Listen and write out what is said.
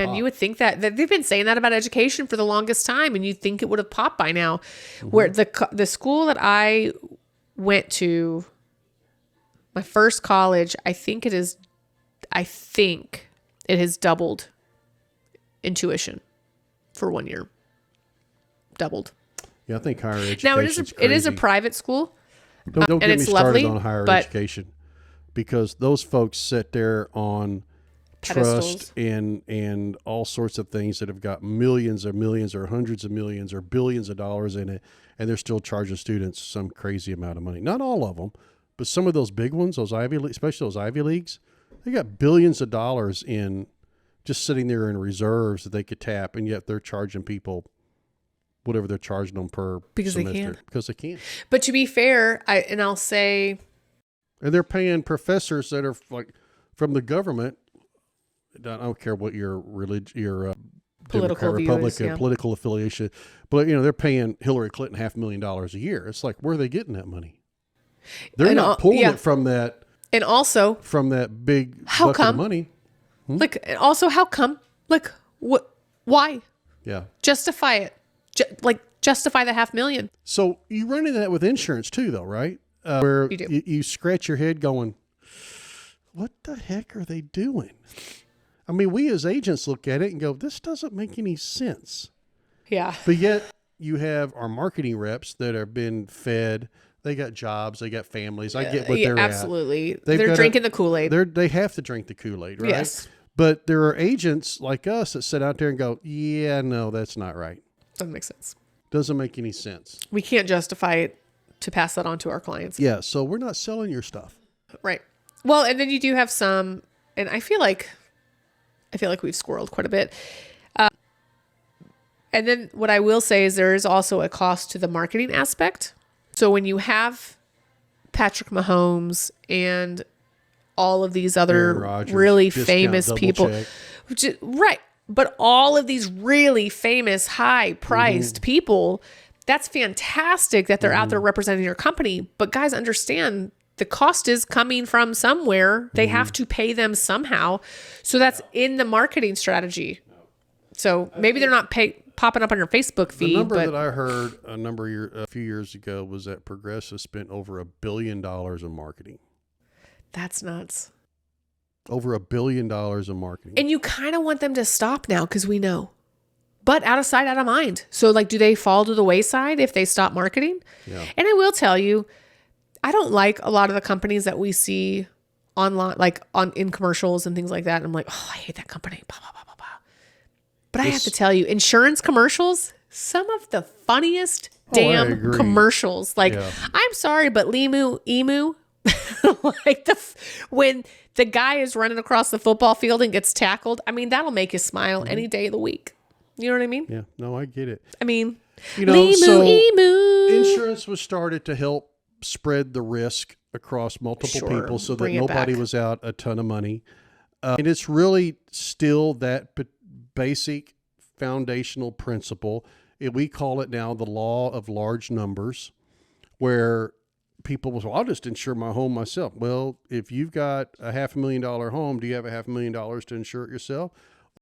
man. You would think that they've been saying that about education for the longest time, and you'd think it would have popped by now. Where the school that I went to, my first college, I think it has doubled in tuition for 1 year. Doubled. Yeah, I think higher education. Now it is a private school. Don't get me started lovely, on higher education, because those folks sit there on pedestals. trust and all sorts of things that have got millions or hundreds of millions or billions of dollars in it, and they're still charging students some crazy amount of money. Not all of them, but some of those big ones, those Ivy League, especially those Ivy Leagues, they got billions of dollars in just sitting there in reserves that they could tap, and yet they're charging people whatever they're charging them per semester. Because they can. But to be fair, I'll say, and they're paying professors that are like from the government. I don't care what your religion, your political Democrat, Republican, political affiliation, but they're paying Hillary Clinton $500,000 a year. It's like, where are they getting that money? They're not pulling it from that. And also from that big bucket of money. Like, also, how come? Like, what? Why? Yeah. Justify it. Justify the $500,000. So you run into that with insurance too, though, right? Where you do. You scratch your head going, what the heck are they doing? I mean, we as agents look at it and go, this doesn't make any sense. Yeah. But yet you have our marketing reps that are being fed. They got jobs. They got families. I get what they're absolutely. at. They're drinking the Kool-Aid. They have to drink the Kool-Aid, right? Yes. But there are agents like us that sit out there and go, yeah, no, that's not right. Doesn't make sense. Doesn't make any sense. We can't justify it to pass that on to our clients. Yeah, so we're not selling your stuff. Right. Well, and then you do have some, and I feel like we've squirreled quite a bit. And then what I will say is there is also a cost to the marketing aspect. So when you have Patrick Mahomes and all of these other Rodgers, really famous people, right? But all of these really famous, high-priced people, that's fantastic that they're out there representing your company. But guys, understand the cost is coming from somewhere. They have to pay them somehow. So that's in the marketing strategy. So maybe they're not popping up on your Facebook feed. The number that I heard a few years ago was that Progressive spent over $1 billion in marketing. That's nuts. Over $1 billion in marketing. And you kind of want them to stop now because we know. But out of sight, out of mind. So do they fall to the wayside if they stop marketing? Yeah. And I will tell you, I don't like a lot of the companies that we see online, like in commercials and things like that. And I'm like, oh, I hate that company. Blah, blah, blah, blah, blah. But I have to tell you, insurance commercials, some of the funniest damn commercials. I'm sorry, but emu, when the guy is running across the football field and gets tackled, I mean, that'll make you smile any day of the week. You know what I mean? Yeah, no, I get it. I mean, emu. Insurance was started to help spread the risk across multiple people so that nobody was out a ton of money. And it's really still that basic foundational principle. We call it now the law of large numbers, where people will say, I'll just insure my home myself. Well, if you've got a $500,000 home, do you have $500,000 to insure it yourself?